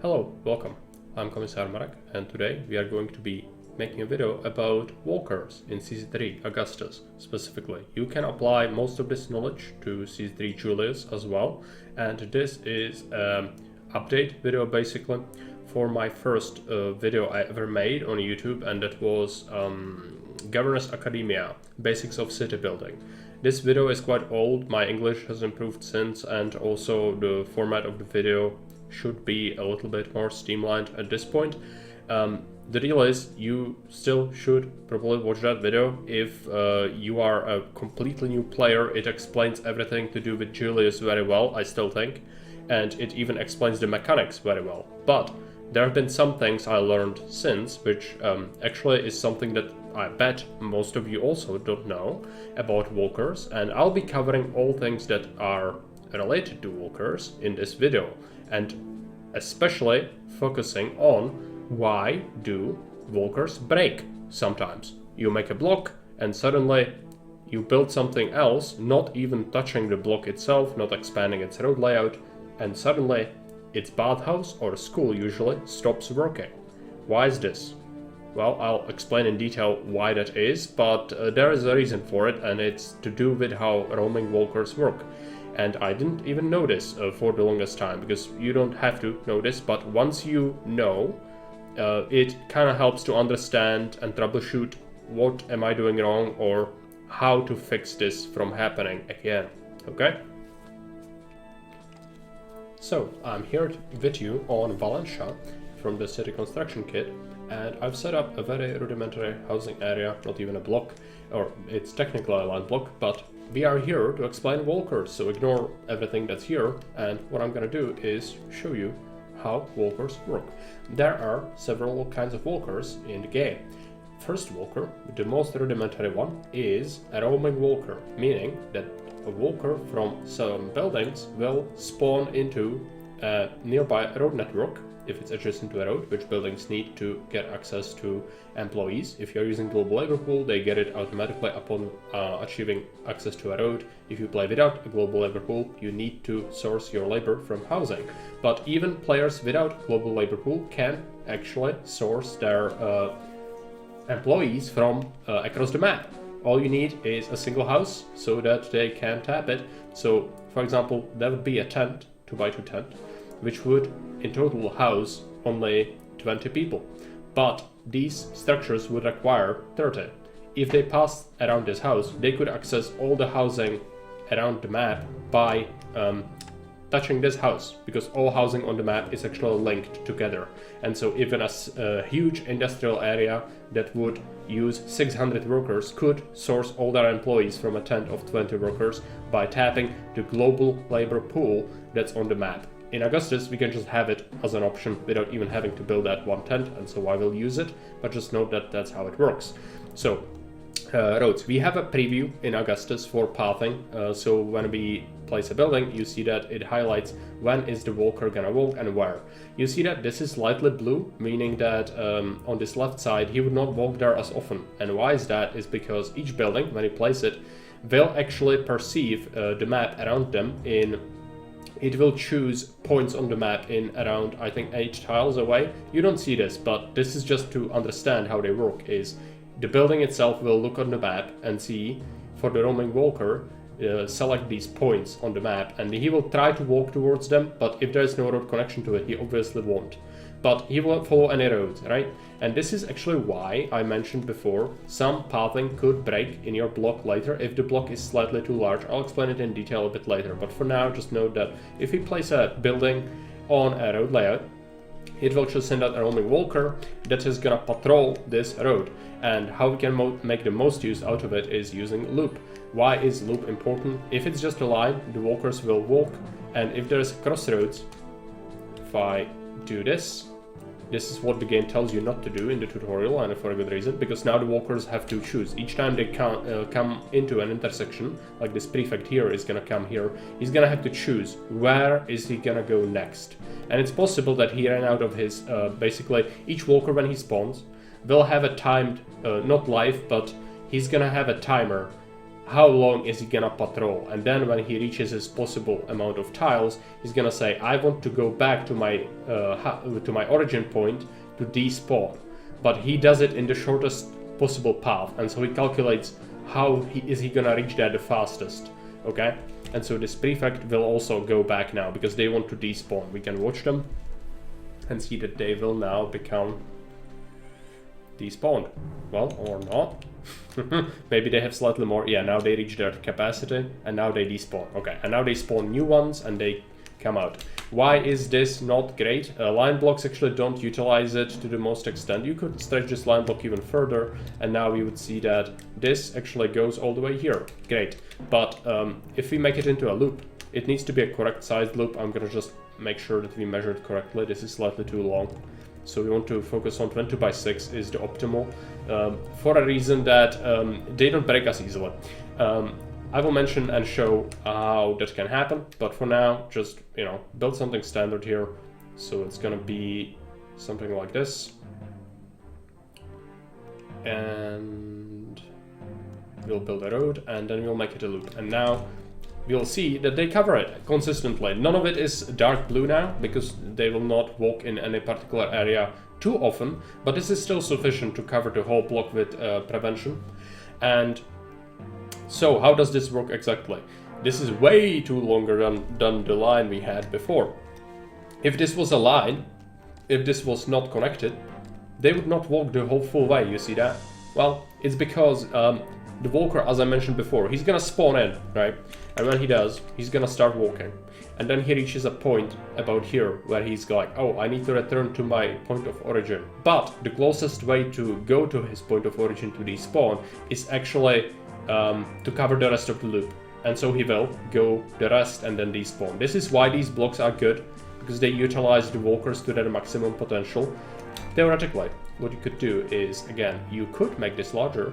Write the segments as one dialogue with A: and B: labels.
A: Hello, welcome. I'm Commissar Marek, and today we are going to be making a video about walkers in CC3 Augustus specifically. You can apply most of this knowledge to CC3 Julius as well, and this is an update video basically for my first video I ever made on YouTube, and that was Governors Academia, Basics of City Building. This video is quite old, my English has improved since, and also the format of the video should be a little bit more streamlined at this point. The deal is you still should probably watch that video if you are a completely new player. It explains everything to do with Julius very well, I still think, and it even explains the mechanics very well. But there have been some things I learned since, which actually is something that I bet most of you also don't know about walkers, and I'll be covering all things that are related to walkers in this video, and especially focusing on why do walkers break sometimes. You make a block and suddenly you build something else, not even touching the block itself, not expanding its road layout, and suddenly its bathhouse or school usually stops working. Why is this? Well, I'll explain in detail why that is, but there is a reason for it, and it's to do with how roaming walkers work. And I didn't even know this for the longest time, because you don't have to know this, but once you know, it kind of helps to understand and troubleshoot what am I doing wrong or how to fix this from happening again, okay? So, I'm here with you on Valencia from the City Construction Kit, and I've set up a very rudimentary housing area, not even a block, or it's technically a line block, but we are here to explain walkers, so ignore everything that's here, and what I'm gonna do is show you how walkers work. There are several kinds of walkers in the game. First walker, the most rudimentary one, is a roaming walker, meaning that a walker from some buildings will spawn into a nearby road network if it's adjacent to a road, which buildings need to get access to employees. If you're using global labor pool, they get it automatically upon achieving access to a road. If you play without a global labor pool, you need to source your labor from housing. But even players without global labor pool can actually source their employees from across the map. All you need is a single house so that they can tap it. So, for example, there would be a tent, 2x2 tent, which would in total house only 20 people. But these structures would require 30. If they passed around this house, they could access all the housing around the map by touching this house, because all housing on the map is actually linked together. And so even a huge industrial area that would use 600 workers could source all their employees from a tent of 20 workers by tapping the global labor pool that's on the map. In Augustus, we can just have it as an option without even having to build that one tent, and so I will use it, but just note that that's how it works. So, roads. We have a preview in Augustus for pathing, so when we place a building, you see that it highlights when is the walker gonna walk and where. You see that this is lightly blue, meaning that on this left side, he would not walk there as often. And why is that? Is because each building, when you place it, will actually perceive the map around them in it will choose points on the map in around, I think, 8 tiles away. You don't see this, but this is just to understand how they work. Is the building itself will look on the map and see, for the roaming walker, select these points on the map, and he will try to walk towards them, but if there is no road connection to it, he obviously won't. But he won't follow any roads, right? And this is actually why I mentioned before, some pathing could break in your block later if the block is slightly too large. I'll explain it in detail a bit later, but for now, just note that if we place a building on a road layout, it will just send out a roaming walker that is gonna patrol this road. And how we can make the most use out of it is using loop. Why is loop important? If it's just a line, the walkers will walk, and if there's crossroads, if I do this is what the game tells you not to do in the tutorial, and for a good reason, because now the walkers have to choose. Each time they come into an intersection, like this prefect here is gonna come here, he's gonna have to choose where is he gonna go next. And it's possible that he ran out of his, basically, each walker when he spawns will have a timed, not live, but he's gonna have a timer how long is he gonna patrol, and then when he reaches his possible amount of tiles, he's gonna say, I want to go back to my origin point to despawn. But he does it in the shortest possible path, and so he calculates how is he gonna reach there the fastest. Okay, and so this prefect will also go back now because they want to despawn. We can watch them and see that they will now become despawned. Well, or not. Maybe they have slightly more. Yeah, now they reach their capacity and now they despawn. Okay, and now they spawn new ones and they come out. Why is this not great? Line blocks actually don't utilize it to the most extent. You could stretch this line block even further, and now we would see that this actually goes all the way here. Great. But if we make it into a loop, it needs to be a correct sized loop. I'm gonna just make sure that we measure it correctly. This is slightly too long. So we want to focus on 22 by 6 is the optimal, for a reason that they don't break us easily. I will mention and show how that can happen, but for now, just, you know, build something standard here. So it's gonna be something like this. And we'll build a road and then we'll make it a loop. And now we'll see that they cover it consistently. None of it is dark blue now because they will not walk in any particular area too often, but this is still sufficient to cover the whole block with prevention. And so how does this work exactly? This is way too longer than the line we had before. If this was a line, if this was not connected, they would not walk the whole full way, you see that? Well, it's because the walker, as I mentioned before, he's gonna spawn in, right? And when he does, he's gonna start walking. And then he reaches a point about here where he's like, oh, I need to return to my point of origin. But the closest way to go to his point of origin to despawn is actually to cover the rest of the loop. And so he will go the rest and then despawn. This is why these blocks are good, because they utilize the walkers to their maximum potential. Theoretically, what you could do is, again, you could make this larger.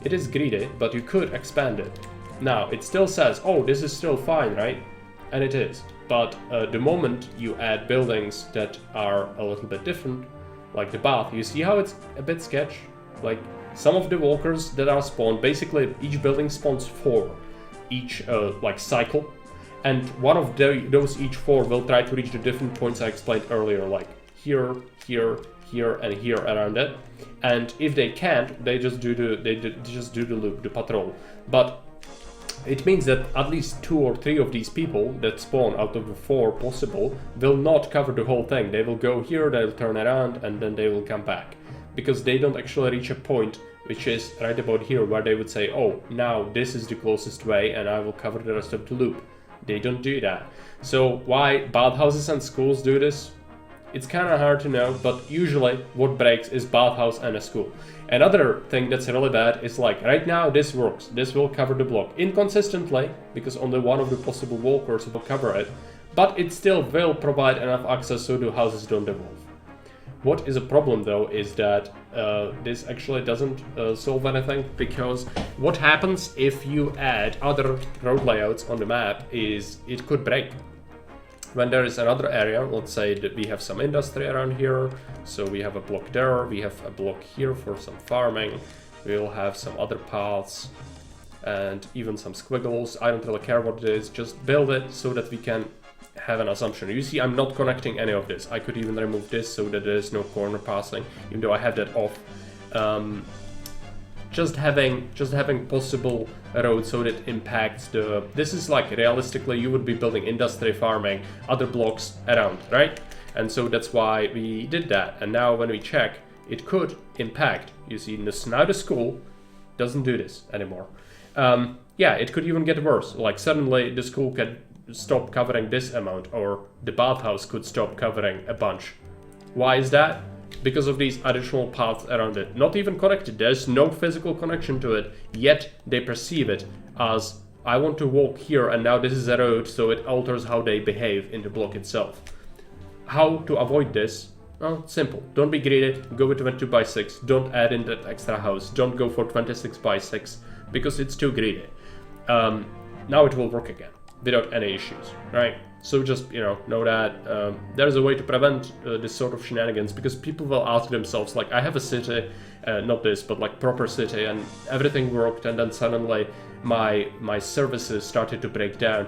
A: It is greedy, but you could expand it. Now, it still says, oh, this is still fine, right? And it is. But the moment you add buildings that are a little bit different, like the bath, you see how it's a bit sketch? Like, some of the walkers that are spawned, basically each building spawns 4 each like cycle, and one of those each 4 will try to reach the different points I explained earlier, like here, here, here, and here around it. And if they can't, they just do the loop, the patrol. But it means that at least 2 or 3 of these people that spawn out of the 4 possible will not cover the whole thing. They will go here, they'll turn around, and then they will come back. Because they don't actually reach a point which is right about here where they would say, oh, now this is the closest way and I will cover the rest of the loop. They don't do that. So why bathhouses and schools do this? It's kind of hard to know, but usually what breaks is bathhouse and a school. Another thing that's really bad is like right now this works. This will cover the block inconsistently because only one of the possible walkers will cover it, but it still will provide enough access so the houses don't devolve. What is a problem though is that this actually doesn't solve anything, because what happens if you add other road layouts on the map is it could break. When there is another area, let's say that we have some industry around here, so we have a block there, we have a block here for some farming, we'll have some other paths and even some squiggles. I don't really care what it is, just build it so that we can have an assumption. You see, I'm not connecting any of this. I could even remove this so that there is no corner passing, even though I have that off. Just having possible roads so that impacts the... This is like realistically you would be building industry, farming, other blocks around, right? And so that's why we did that. And now when we check, it could impact. You see, now the school doesn't do this anymore. Yeah, it could even get worse. Like suddenly the school could stop covering this amount, or the bathhouse could stop covering a bunch. Why is that? Because of these additional paths around it. Not even connected, there's no physical connection to it, yet they perceive it as I want to walk here and now this is a road, so it alters how they behave in the block itself. How to avoid this? Well, simple. Don't be greedy, go with 22 by 6, don't add in that extra house, don't go for 26 by 6, because it's too greedy. Now it will work again, without any issues, right? So just, know that there's a way to prevent this sort of shenanigans, because people will ask themselves, like, I have a city, not this, but like proper city, and everything worked, and then suddenly my services started to break down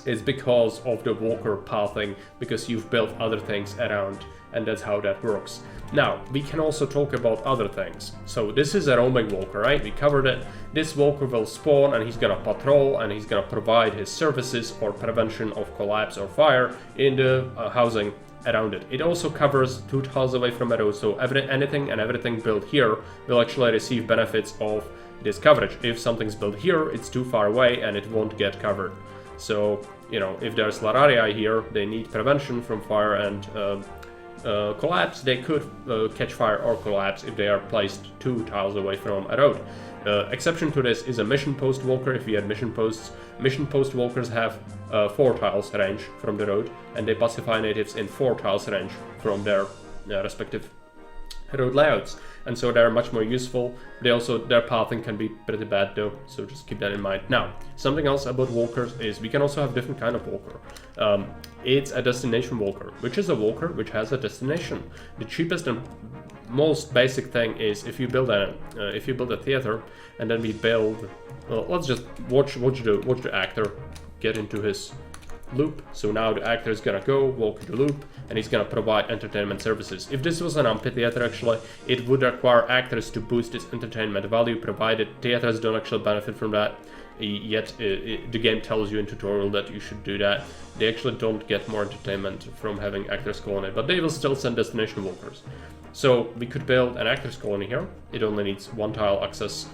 A: is because of the walker pathing, because you've built other things around, and that's how that works. Now, we can also talk about other things. So this is a roaming walker, right? We covered it. This walker will spawn and he's gonna patrol and he's gonna provide his services or prevention of collapse or fire in the housing around it. It also covers 2 tiles away from a road, so anything and everything built here will actually receive benefits of this coverage. If something's built here, it's too far away and it won't get covered. So, you know, if there's Lararia here, they need prevention from fire and collapse. They could catch fire or collapse if they are placed 2 tiles away from a road. Exception to this is a mission post walker. If we had mission post walkers have 4 tiles range from the road, and they pacify natives in 4 tiles range from their respective road layouts, and so they're much more useful. Their pathing can be pretty bad though, so just keep that in mind. Now, something else about walkers is we can also have different kind of walker. It's a destination walker, which is a walker which has a destination. The cheapest and most basic thing is if you build a theater, and then we build. Well, let's just watch the actor get into his loop. So now the actor is gonna go walk the loop and he's gonna provide entertainment services. If this was an amphitheater, actually, it would require actors to boost its entertainment value, provided theaters don't actually benefit from that. Yet the game tells you in tutorial that you should do that. They actually don't get more entertainment from having actors colony, but they will still send destination walkers. So we could build an actors colony here. It only needs 1 tile access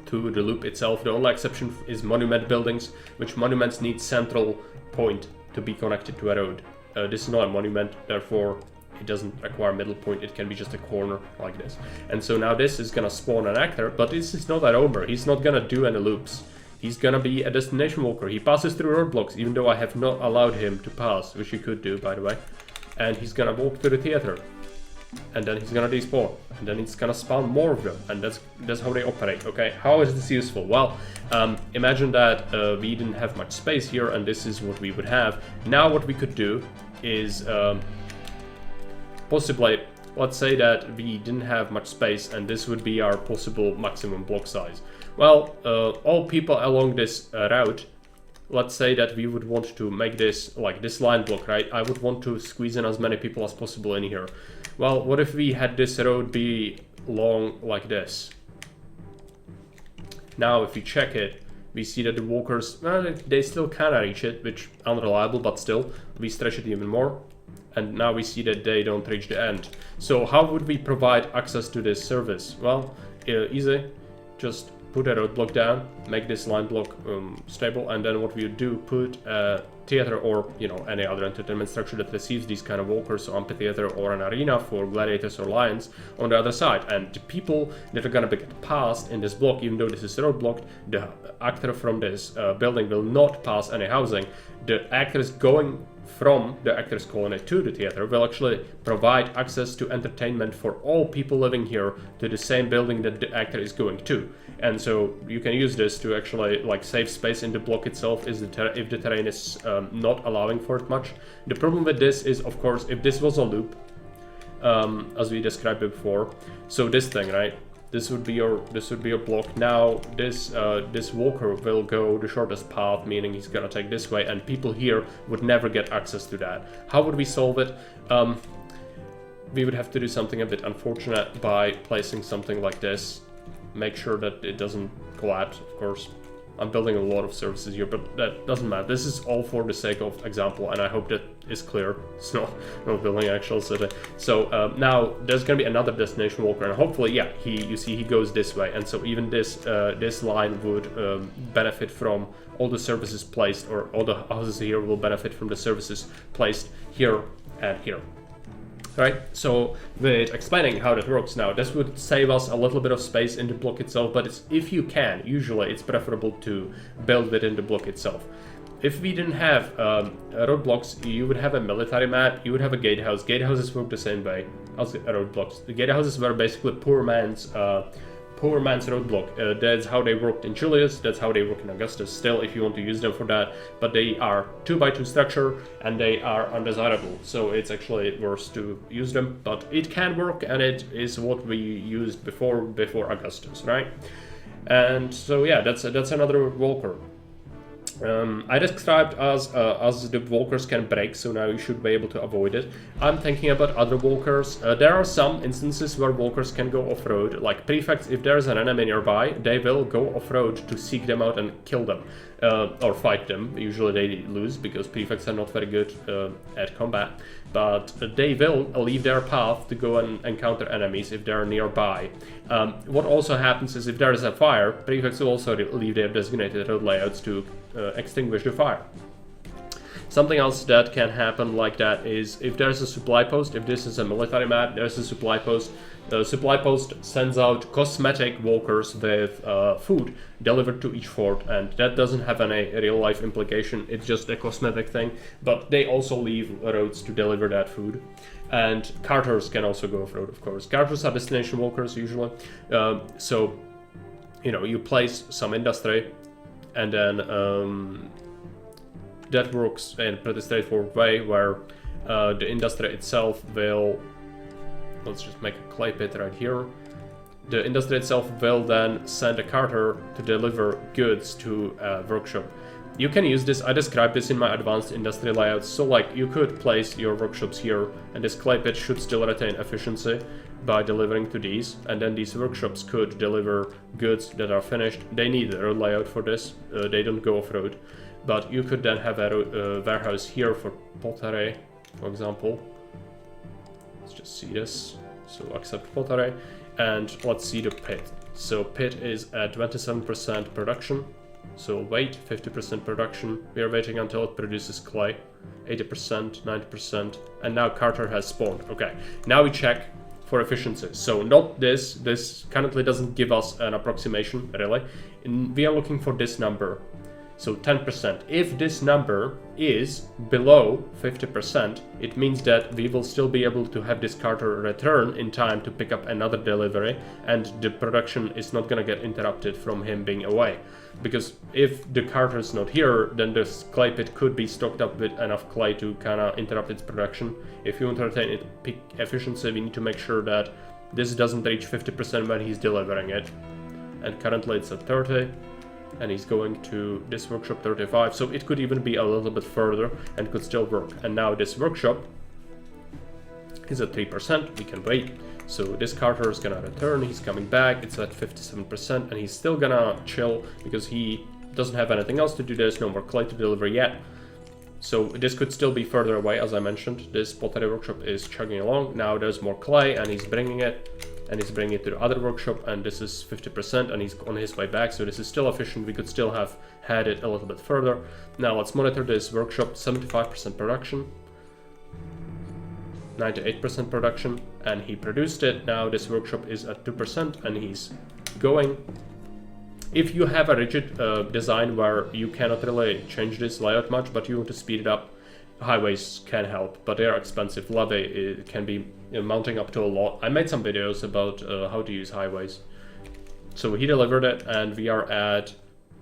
A: to the loop itself. The only exception is monument buildings, which monuments need central point to be connected to a road. This is not a monument, therefore it doesn't require middle point. It can be just a corner like this. And so now this is gonna spawn an actor, but this is not a roamer. He's not gonna do any loops. He's gonna be a destination walker. He passes through roadblocks, even though I have not allowed him to pass, which he could do, by the way. And he's gonna walk to the theater. And then he's gonna despawn, and then he's gonna spawn more of them, and that's how they operate. Okay, how is this useful? Well, imagine that we didn't have much space here, and this is what we would have. Now what we could do is possibly, let's say that we didn't have much space, and this would be our possible maximum block size. Well, all people along this route, let's say that we would want to make this like this line block, right? I would want to squeeze in as many people as possible in here. Well, what if we had this road be long like this? Now, if we check it, we see that the walkers, well, they still kind of reach it, which unreliable, but still, we stretch it even more. And now we see that they don't reach the end. So how would we provide access to this service? Well, easy. Just put a roadblock down, make this line block stable, and then what we would do, put a theater or, you know, any other entertainment structure that receives these kind of walkers, so amphitheater or an arena for gladiators or lions on the other side. And the people that are gonna be passed in this block, even though this is road blocked, the actor from this building will not pass any housing. The actors going from the actors colony to the theater will actually provide access to entertainment for all people living here to the same building that the actor is going to. And so you can use this to actually like save space in the block itself if the terrain is not allowing for it much. The problem with this is, of course, if this was a loop, as we described before, so this thing, right? This would be your block. Now this walker will go the shortest path, meaning he's gonna take this way, and people here would never get access to that. How would we solve it? We would have to do something a bit unfortunate by placing something like this. Make sure that it doesn't collapse, of course. I'm building a lot of services here, but that doesn't matter. This is all for the sake of example, and I hope that is clear. It's not building actual city. So now there's gonna be another destination walker, and hopefully, yeah, you see he goes this way, and so even this line would benefit from all the services placed, or all the houses here will benefit from the services placed here and here. Right, so with explaining how that works now, this would save us a little bit of space in the block itself, but if you can, usually it's preferable to build within the block itself. If we didn't have roadblocks, you would have a military map, you would have a gatehouse. Gatehouses work the same way as roadblocks. The gatehouses were basically poor man's roadblock. That's how they worked in Julius, that's how they work in Augustus still, if you want to use them for that, but they are 2x2 structure and they are undesirable, so it's actually worse to use them, but it can work, and it is what we used before Augustus, right? And so yeah, that's another walker. I described as the walkers can break, so now you should be able to avoid it. I'm thinking about other walkers. There are some instances where walkers can go off-road, like prefects. If there's an enemy nearby, they will go off-road to seek them out and kill them, or fight them. Usually they lose because prefects are not very good at combat, but they will leave their path to go and encounter enemies if they're nearby. What also happens is if there is a fire, prefects will also leave their designated road layouts to extinguish the fire. Something else that can happen like that is if there's a supply post. If this is a military map, there's a supply post. The supply post sends out cosmetic walkers with food delivered to each fort, and that doesn't have any real life implication. It's just a cosmetic thing, but they also leave roads to deliver that food. And carters can also go off-road, of course. Carters are destination walkers usually. So, you know, you place some industry, and then that works in a pretty straightforward way where the industry itself will, let's just make a clay pit right here. The industry itself will then send a carter to deliver goods to a workshop. You can use this, I described this in my advanced industry layouts, so like you could place your workshops here and this clay pit should still retain efficiency by delivering to these, and then these workshops could deliver goods that are finished. They need a road layout for this, they don't go off-road, but you could then have a warehouse here for pottery, for example. Let's just see this, so accept pottery, and let's see the pit. So pit is at 27% production. So wait, 50% production. We are waiting until it produces clay. 80%, 90%, and now carter has spawned. Okay, now we check for efficiency. So not this. This currently doesn't give us an approximation, really. We are looking for this number. So 10%. If this number is below 50%, it means that we will still be able to have this carter return in time to pick up another delivery, and the production is not gonna get interrupted from him being away. Because if the carter is not here, then this clay pit could be stocked up with enough clay to kind of interrupt its production. If you want to retain its peak efficiency, we need to make sure that this doesn't reach 50% when he's delivering it. And currently it's at 30. And he's going to this workshop 35, so it could even be a little bit further and could still work. And now this workshop is at 3%, we can wait. So this carter is gonna return, he's coming back, it's at 57%, and he's still gonna chill because he doesn't have anything else to do. There's no more clay to deliver yet. So this could still be further away, as I mentioned. This pottery workshop is chugging along. Now there's more clay and he's bringing it. And he's bringing it to the other workshop, and this is 50%, and he's on his way back, so this is still efficient. We could still have had it a little bit further. Now let's monitor this workshop. 75% production, 98% production, and he produced it. Now this workshop is at 2%, and he's going. If you have a rigid design where you cannot really change this layout much, but you want to speed it up, highways can help, but they are expensive. Levy it can be mounting up to a lot. I made some videos about how to use highways. So he delivered it, and we are at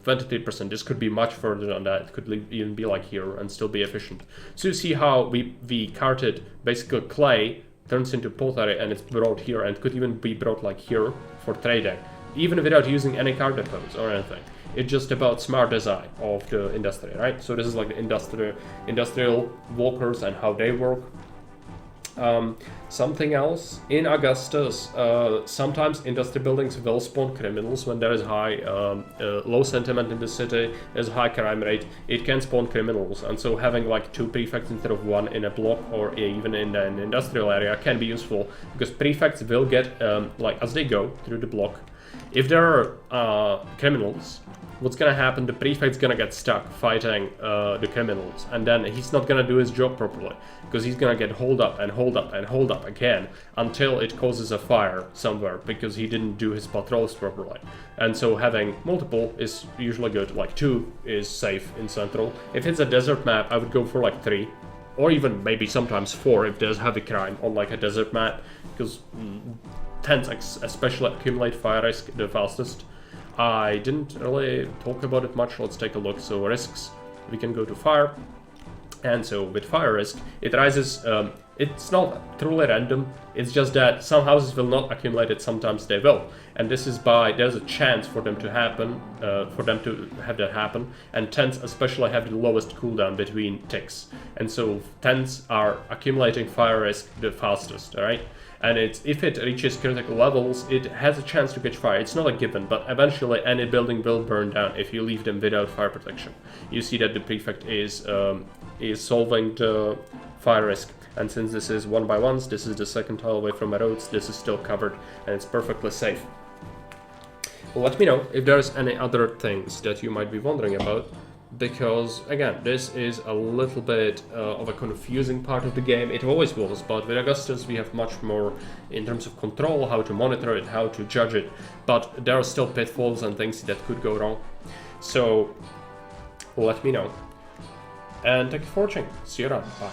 A: 23%. This could be much further than that. It could even be like here and still be efficient. So you see how we carted basically clay turns into pottery, and it's brought here, and could even be brought like here for trading, even without using any cart depots or anything. It's just about smart design of the industry, right? So this is like the industrial walkers and how they work. Something else, in Augustus, sometimes industry buildings will spawn criminals when there is high, low sentiment in the city, there's a high crime rate, it can spawn criminals. And so having like 2 prefects instead of 1 in a block or even in an industrial area can be useful, because prefects will get, like as they go through the block, if there are criminals, what's gonna happen, the prefect's gonna get stuck fighting the criminals, and then he's not gonna do his job properly, because he's gonna get holed up and holed up and holed up again until it causes a fire somewhere, because he didn't do his patrols properly. And so having multiple is usually good, like 2 is safe in central. If it's a desert map, I would go for like 3, or even maybe sometimes 4 if there's heavy crime on like a desert map, because tents especially accumulate fire risk the fastest. I didn't really talk about it much. Let's take a look. So risks, we can go to fire, and so with fire risk, it rises It's not truly random, it's just that some houses will not accumulate it, sometimes they will. And this is there's a chance for them to happen, for them to have that happen, and 10s especially have the lowest cooldown between ticks. And so 10s are accumulating fire risk the fastest, alright? And if it reaches critical levels, it has a chance to catch fire. It's not a given, but eventually any building will burn down if you leave them without fire protection. You see that the prefect is solving the fire risk. And since this is 1x1s, this is the second tile away from my roads, this is still covered and it's perfectly safe. Well, let me know if there's any other things that you might be wondering about, because again, this is a little bit of a confusing part of the game. It always was, but with Augustus we have much more in terms of control, how to monitor it, how to judge it, but there are still pitfalls and things that could go wrong. So let me know. And thank you for watching. See you around. Bye.